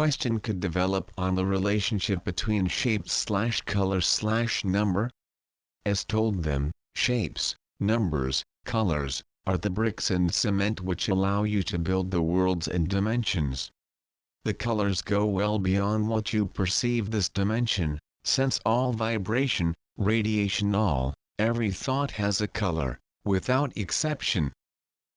question could develop on the relationship between shape/color/number. As told them, shapes, numbers, colors, are the bricks and cement which allow you to build the worlds and dimensions. The colors go well beyond what you perceive this dimension, since all vibration, radiation, every thought has a color, without exception.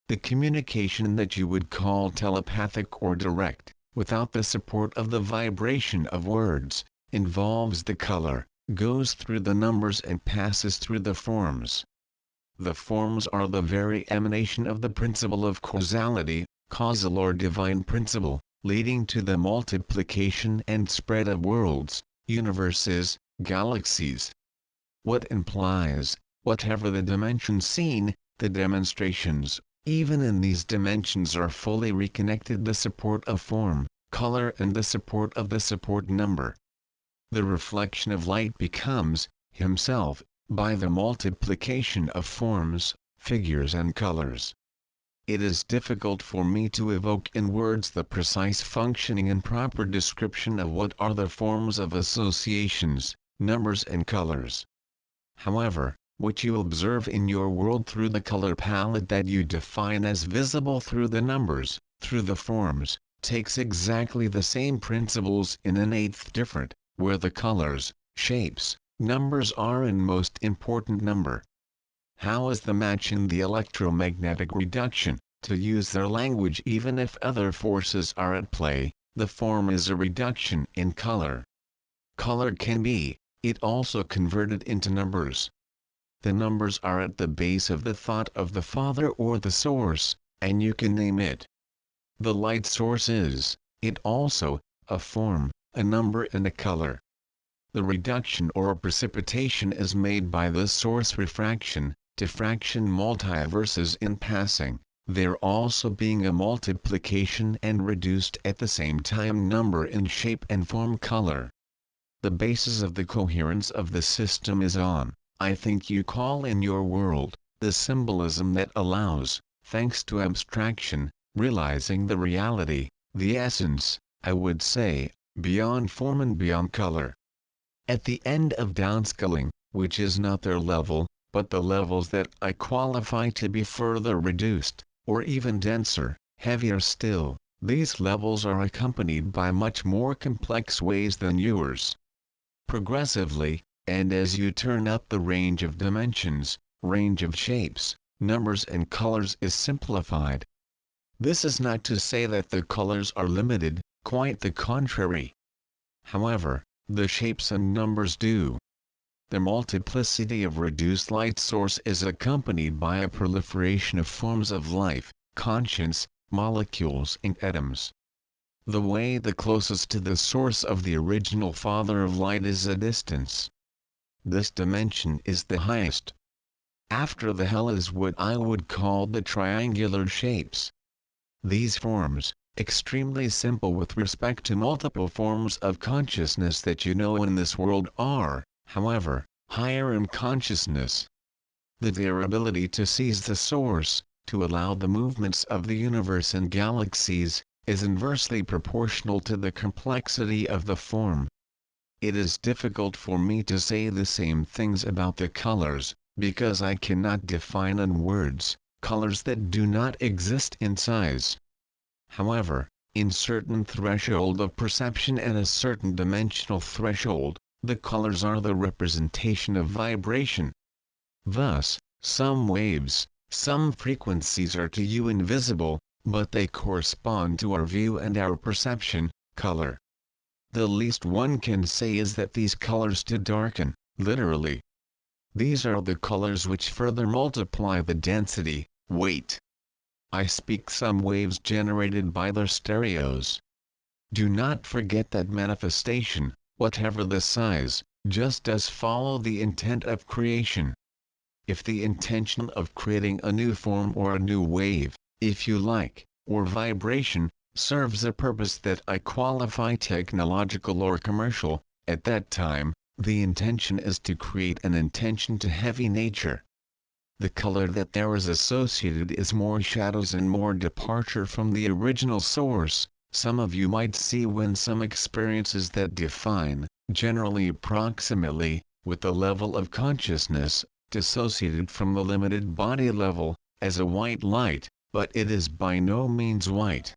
The communication that you would call telepathic or direct, without the support of the vibration of words, involves the color, goes through the numbers and passes through the forms. The forms are the very emanation of the principle of causality, causal or divine principle, leading to the multiplication and spread of worlds, universes, galaxies. What implies, whatever the dimension seen, the demonstrations, even in these dimensions are fully reconnected, the support of form, color and the support of the support number. The reflection of light becomes, himself, by the multiplication of forms, figures and colors. It is difficult for me to evoke in words the precise functioning and proper description of what are the forms of associations, numbers and colors. However, what you observe in your world through the color palette that you define as visible through the numbers, through the forms, takes exactly the same principles in an eighth different, where the colors, shapes, numbers are in most important number. How is the match in the electromagnetic reduction? To use their language, even if other forces are at play, the form is a reduction in color. Color can be, it also converted into numbers. The numbers are at the base of the thought of the Father or the Source, and you can name it. The light source is, it also, a form, a number and a color. The reduction or precipitation is made by the source refraction, diffraction multiverses in passing, there also being a multiplication and reduced at the same time number in shape and form color. The basis of the coherence of the system is on, I think you call in your world, the symbolism that allows, thanks to abstraction, realizing the reality, the essence, I would say, beyond form and beyond color. At the end of downscaling, which is not their level, but the levels that I qualify to be further reduced, or even denser, heavier still, these levels are accompanied by much more complex ways than yours. Progressively, and as you turn up the range of dimensions, range of shapes, numbers and colors is simplified. This is not to say that the colors are limited, quite the contrary. However, the shapes and numbers do. The multiplicity of reduced light source is accompanied by a proliferation of forms of life, conscience, molecules and atoms. The way the closest to the source of the original Father of light is a distance. This dimension is the highest. After the hell is what I would call the triangular shapes. These forms, extremely simple with respect to multiple forms of consciousness that you know in this world are, however, higher in consciousness. Their ability to seize the source, to allow the movements of the universe and galaxies, is inversely proportional to the complexity of the form. It is difficult for me to say the same things about the colors, because I cannot define in words, colors that do not exist in size. However, in certain threshold of perception and a certain dimensional threshold, the colors are the representation of vibration. Thus, some waves, some frequencies are to you invisible, but they correspond to our view and our perception, color. The least one can say is that these colors to darken, literally. These are the colors which further multiply the density, weight. I speak some waves generated by their stereos. Do not forget that manifestation, whatever the size, just does follow the intent of creation. If the intention of creating a new form or a new wave, if you like, or vibration, serves a purpose that I qualify technological or commercial, at that time, the intention is to create an intention to heavy nature. The color that there is associated is more shadows and more departure from the original source, some of you might see when some experiences that define, generally approximately, with the level of consciousness, dissociated from the limited body level, as a white light, but it is by no means white.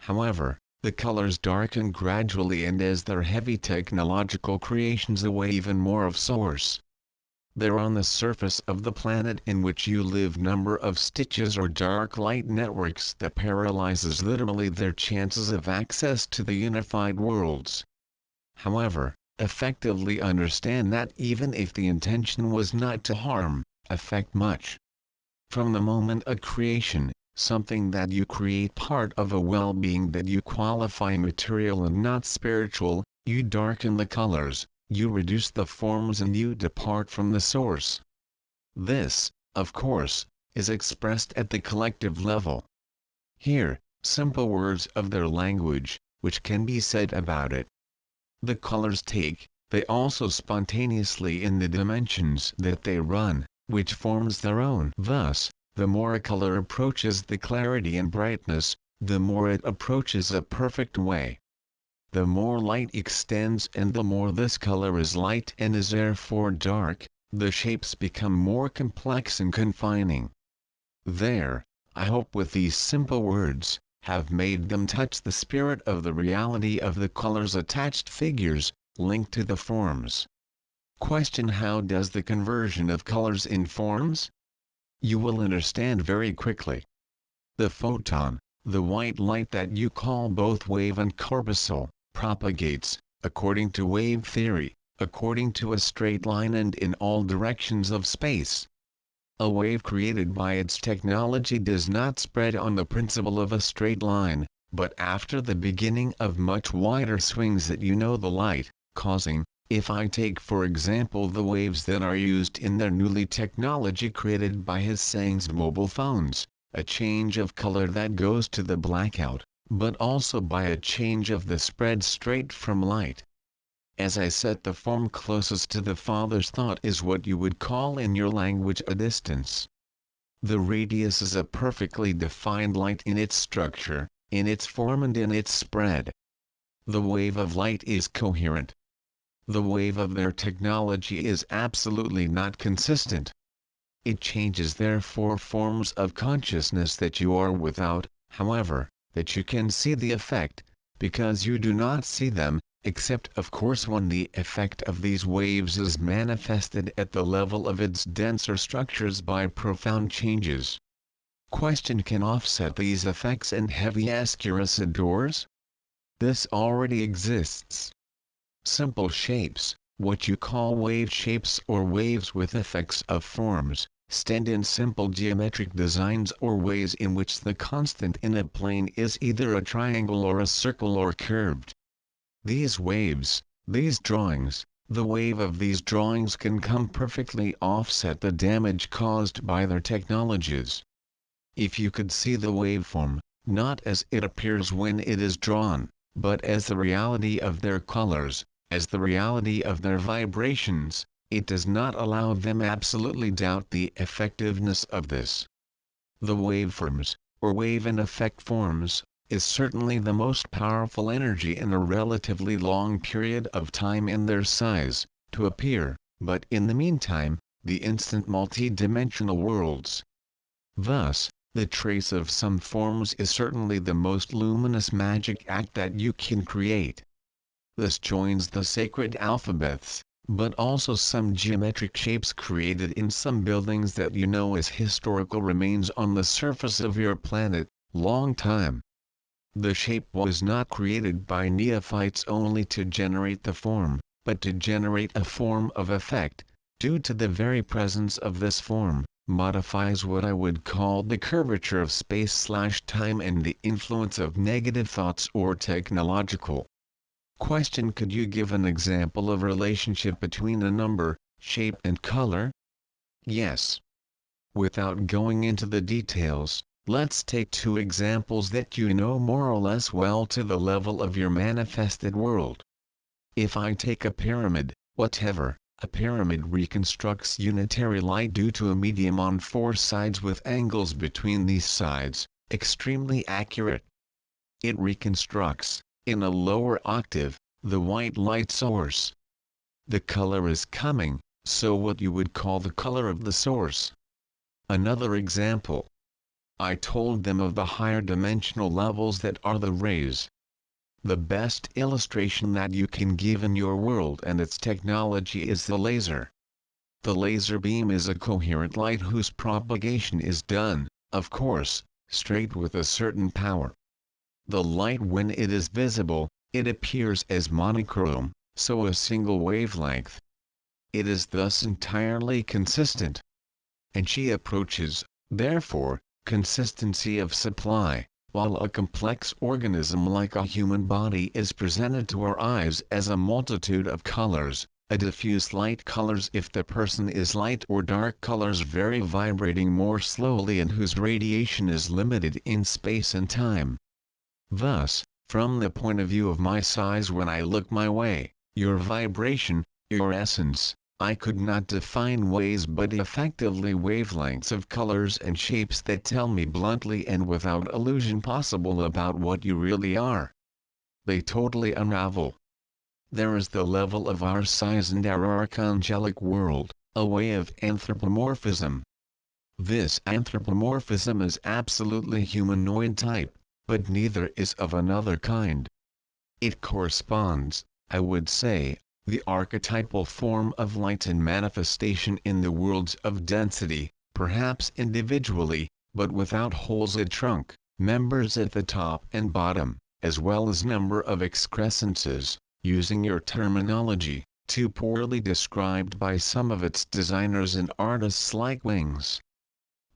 However, the colors darken gradually and as their heavy technological creations away even more of source. There on the surface of the planet in which you live number of stitches or dark light networks that paralyzes literally their chances of access to the unified worlds. However, effectively understand that even if the intention was not to harm, affect much. From the moment of creation, something that you create part of a well-being that you qualify material and not spiritual, you darken the colors, you reduce the forms and you depart from the source. This, of course, is expressed at the collective level. Here, simple words of their language, which can be said about it. The colors they also spontaneously in the dimensions that they run, which forms their own. Thus, the more a color approaches the clarity and brightness, the more it approaches a perfect way. The more light extends and the more this color is light and is therefore dark, the shapes become more complex and confining. There, I hope with these simple words, have made them touch the spirit of the reality of the colors attached figures, linked to the forms. Question: how does the conversion of colors in forms? You will understand very quickly. The photon, the white light that you call both wave and corpuscle, propagates, according to wave theory, according to a straight line and in all directions of space. A wave created by its technology does not spread on the principle of a straight line, but after the beginning of much wider swings that the light, causing, if I take for example the waves that are used in their newly technology created by his saying's mobile phones, a change of color that goes to the blackout, but also by a change of the spread straight from light. As I said, the form closest to the Father's thought is what you would call in your language a distance. The radius is a perfectly defined light in its structure, in its form and in its spread. The wave of light is coherent. The wave of their technology is absolutely not consistent. It changes therefore forms of consciousness that you are without, however, that you can see the effect, because you do not see them, except of course when the effect of these waves is manifested at the level of its denser structures by profound changes. Question: can offset these effects and heavy ARCTURIAN? This already exists. Simple shapes, what you call wave shapes or waves with effects of forms, stand in simple geometric designs or ways in which the constant in a plane is either a triangle or a circle or curved. These waves, these drawings, the wave of these drawings can come perfectly offset the damage caused by their technologies. If you could see the waveform, not as it appears when it is drawn, but as the reality of their colors, as the reality of their vibrations, it does not allow them absolutely doubt the effectiveness of this. The waveforms, or wave and effect forms, is certainly the most powerful energy in a relatively long period of time in their size, to appear, but in the meantime, the instant multi-dimensional worlds. Thus, the trace of some forms is certainly the most luminous magic act that you can create. This joins the sacred alphabets, but also some geometric shapes created in some buildings that as historical remains on the surface of your planet, long time. The shape was not created by neophytes only to generate the form, but to generate a form of effect, due to the very presence of this form, modifies what I would call the curvature of space/time and the influence of negative thoughts or technological. Question: could you give an example of relationship between a number, shape and color? Yes. Without going into the details, let's take two examples that more or less well to the level of your manifested world. If I take a pyramid, whatever, a pyramid reconstructs unitary light due to a medium on four sides with angles between these sides, extremely accurate. It reconstructs, in a lower octave, the white light source. The color is coming, so what you would call the color of the source. Another example. I told them of the higher dimensional levels that are the rays. The best illustration that you can give in your world and its technology is the laser. The laser beam is a coherent light whose propagation is done, of course, straight with a certain power. The light, when it is visible, it appears as monochrome, so a single wavelength. It is thus entirely consistent. And she approaches, therefore, consistency of supply, while a complex organism like a human body is presented to our eyes as a multitude of colors, a diffuse light colors if the person is light, or dark colors vary vibrating more slowly and whose radiation is limited in space and time. Thus, from the point of view of my size when I look my way, your vibration, your essence, I could not define ways but effectively wavelengths of colors and shapes that tell me bluntly and without illusion possible about what you really are. They totally unravel. There is the level of our size and our archangelic world, a way of anthropomorphism. This anthropomorphism is absolutely humanoid type, but neither is of another kind. It corresponds, I would say, the archetypal form of light and manifestation in the worlds of density, perhaps individually, but without holes at trunk, members at the top and bottom, as well as number of excrescences, using your terminology, too poorly described by some of its designers and artists like wings.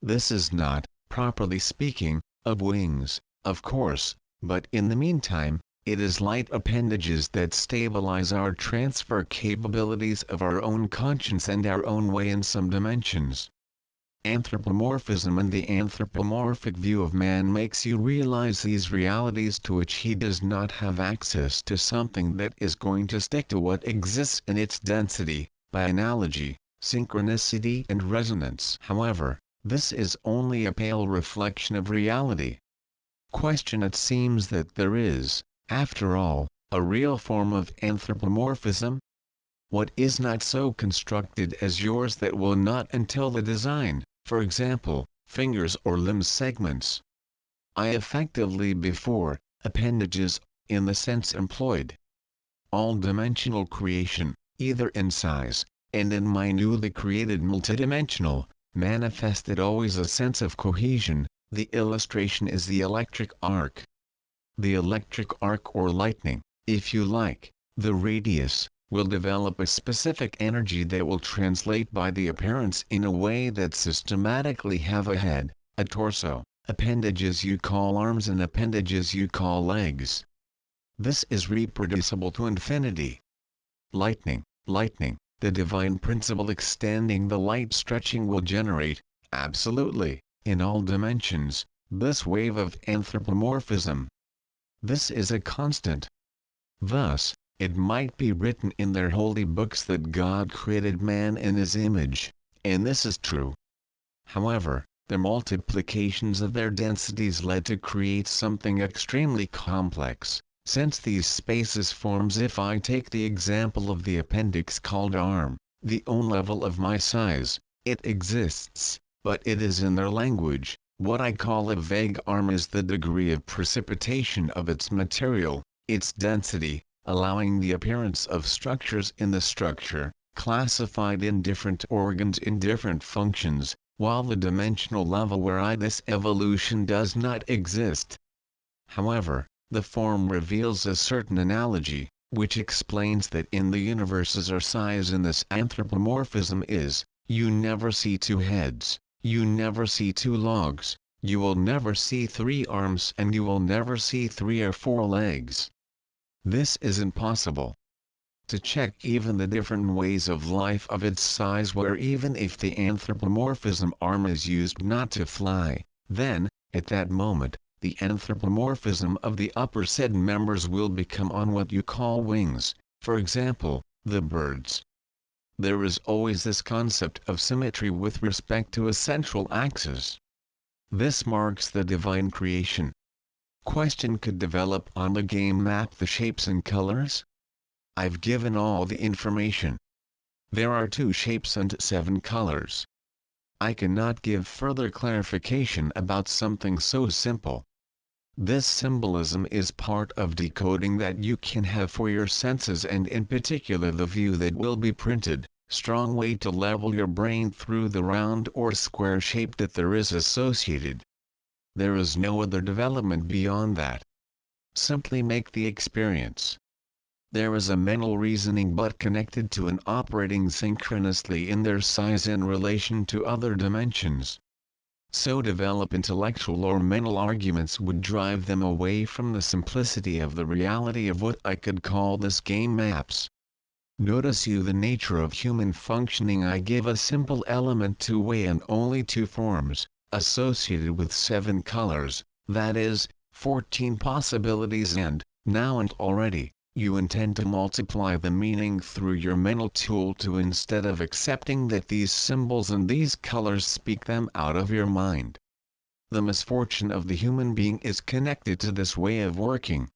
This is not, properly speaking, of wings, of course, but in the meantime, it is light appendages that stabilize our transfer capabilities of our own conscience and our own way in some dimensions. Anthropomorphism and the anthropomorphic view of man makes you realize these realities to which he does not have access to something that is going to stick to what exists in its density, by analogy, synchronicity and resonance. However, this is only a pale reflection of reality. It seems that there is, after all, a real form of anthropomorphism? What is not so constructed as yours that will not entail the design, for example, fingers or limb segments? I effectively before, appendages, in the sense employed. All-dimensional creation, either in size, and in my newly created multidimensional, manifested always a sense of cohesion. The illustration is the electric arc. The electric arc or lightning, if you like, the radius, will develop a specific energy that will translate by the appearance in a way that systematically have a head, a torso, appendages you call arms and appendages you call legs. This is reproducible to infinity. Lightning, the divine principle extending the light stretching will generate, absolutely, in all dimensions, this wave of anthropomorphism. This is a constant. Thus, it might be written in their holy books that God created man in his image, and this is true. However, the multiplications of their densities led to create something extremely complex, since these spaces forms. If I take the example of the appendix called arm, the own level of my size, it exists, but it is in their language. What I call a vague arm is the degree of precipitation of its material, its density, allowing the appearance of structures in the structure, classified in different organs in different functions, while the dimensional level where this evolution does not exist. However, the form reveals a certain analogy, which explains that in the universes our size in this anthropomorphism is, you never see two heads. You never see two logs, you will never see 3 arms, and you will never see 3 or 4 legs. This is impossible. To check even the different ways of life of its size, where even if the anthropomorphism arm is used not to fly, then, at that moment, the anthropomorphism of the upper said members will become on what you call wings, for example, the birds. There is always this concept of symmetry with respect to a central axis. This marks the divine creation. Question: could develop on the game map the shapes and colors? I've given all the information. There are 2 shapes and 7 colors. I cannot give further clarification about something so simple. This symbolism is part of decoding that you can have for your senses, and in particular the view that will be printed. Strong way to level your brain through the round or square shape that there is associated. There is no other development beyond that. Simply make the experience. There is a mental reasoning but connected to an operating synchronously in their size in relation to other dimensions. So develop intellectual or mental arguments would drive them away from the simplicity of the reality of what I could call this game maps. Notice you the nature of human functioning. I give a simple element 2 way and only 2 forms, associated with 7 colors, that is, 14 possibilities, and, now and already, you intend to multiply the meaning through your mental tool to, instead of accepting that these symbols and these colors speak them out of your mind. The misfortune of the human being is connected to this way of working.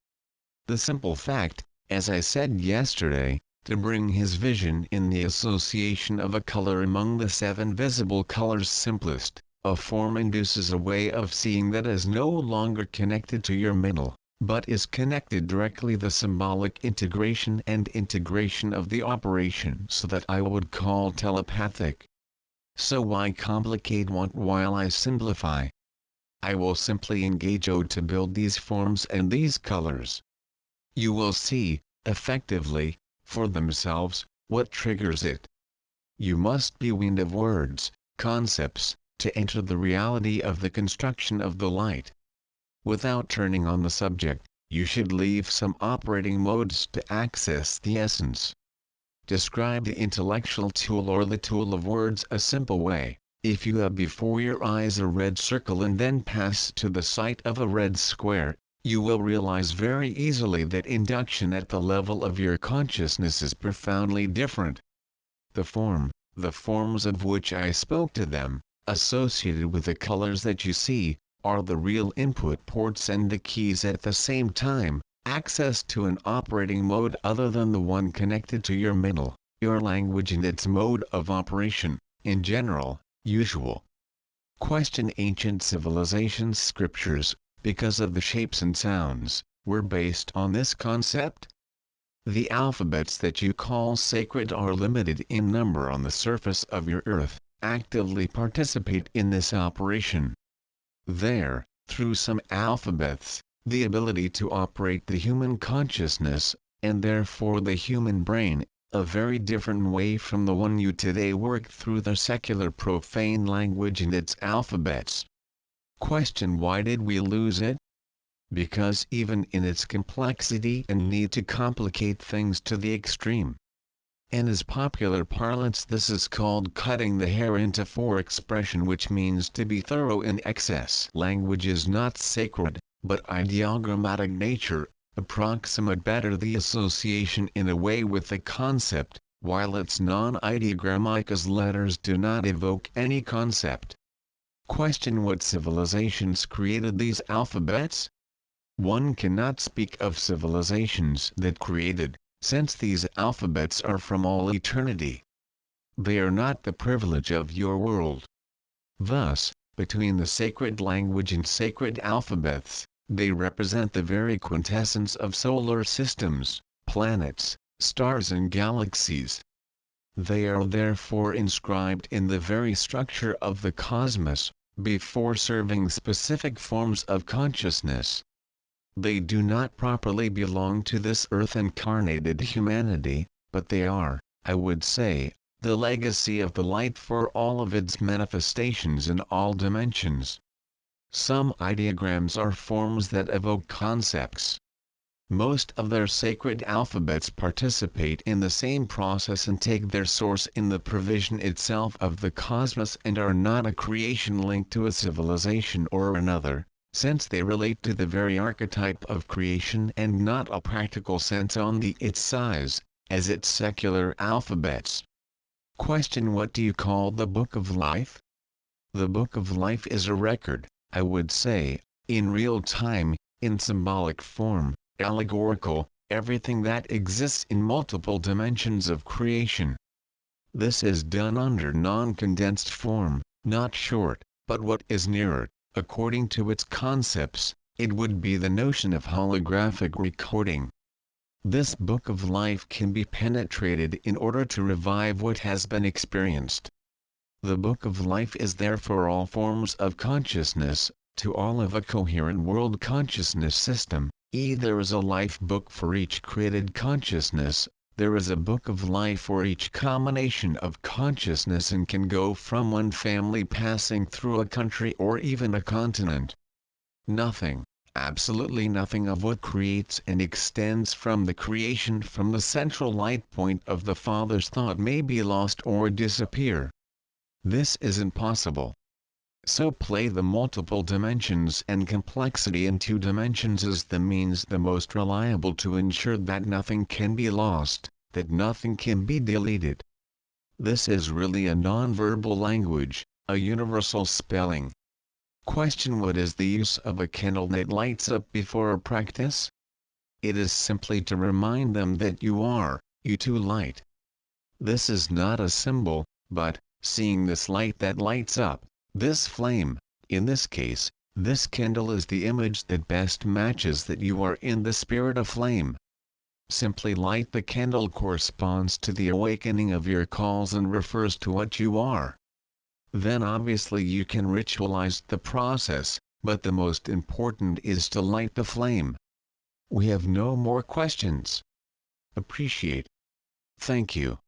The simple fact, as I said yesterday, to bring his vision in the association of a color among the 7 visible colors simplest, a form induces a way of seeing that is no longer connected to your mental, but is connected directly the symbolic integration and integration of the operation, so that I would call telepathic. So why complicate what while I simplify? I will simply engage O to build these forms and these colors. You will see, effectively, for themselves, what triggers it. You must be weaned of words, concepts, to enter the reality of the construction of the light. Without turning on the subject, you should leave some operating modes to access the essence. Describe the intellectual tool or the tool of words a simple way. If you have before your eyes a red circle and then pass to the sight of a red square, you will realize very easily that induction at the level of your consciousness is profoundly different. The forms of which I spoke to them, associated with the colors that you see, are the real input ports and the keys at the same time, access to an operating mode other than the one connected to your mental, your language and its mode of operation, in general, usual. Question: ancient civilizations' scriptures, because of the shapes and sounds, were based on this concept? The alphabets that you call sacred are limited in number on the surface of your earth, actively participate in this operation. There, through some alphabets, the ability to operate the human consciousness, and therefore the human brain, a very different way from the one you today work through the secular profane language and its alphabets. Question: why did we lose it? Because even in its complexity and need to complicate things to the extreme. In as popular parlance this is called cutting the hair into 4 expression, which means to be thorough in excess. Language is not sacred, but ideogrammatic nature, approximate better the association in a way with the concept, while its non-ideogrammatic as letters do not evoke any concept. Question: what civilizations created these alphabets? One cannot speak of civilizations that created, since these alphabets are from all eternity. They are not the privilege of your world. Thus, between the sacred language and sacred alphabets, they represent the very quintessence of solar systems, planets, stars and galaxies. They are therefore inscribed in the very structure of the cosmos, before serving specific forms of consciousness. They do not properly belong to this earth-incarnated humanity, but they are, I would say, the legacy of the light for all of its manifestations in all dimensions. Some ideograms are forms that evoke concepts. Most of their sacred alphabets participate in the same process and take their source in the provision itself of the cosmos and are not a creation linked to a civilization or another, since they relate to the very archetype of creation and not a practical sense on its size, as its secular alphabets. Question: what do you call the Book of Life? The Book of Life is a record, I would say, in real time, in symbolic form, allegorical, everything that exists in multiple dimensions of creation. This is done under non-condensed form, not short, but what is nearer, according to its concepts, it would be the notion of holographic recording. This book of life can be penetrated in order to revive what has been experienced. The book of life is there for all forms of consciousness, to all of a coherent world consciousness system. There is a life book for each created consciousness, there is a book of life for each combination of consciousness, and can go from one family passing through a country or even a continent. Nothing, absolutely nothing of what creates and extends from the creation from the central light point of the Father's thought may be lost or disappear. This is impossible. So play the multiple dimensions and complexity in 2 dimensions is the means the most reliable to ensure that nothing can be lost, that nothing can be deleted. This is really a non-verbal language, a universal spelling. Question: what is the use of a candle that lights up before a practice? It is simply to remind them that you too light. This is not a symbol, but, seeing this light that lights up, this flame, in this case, this candle is the image that best matches that you are in the spirit of flame. Simply light the candle corresponds to the awakening of your calls and refers to what you are. Then obviously you can ritualize the process, but the most important is to light the flame. We have no more questions. Appreciate. Thank you.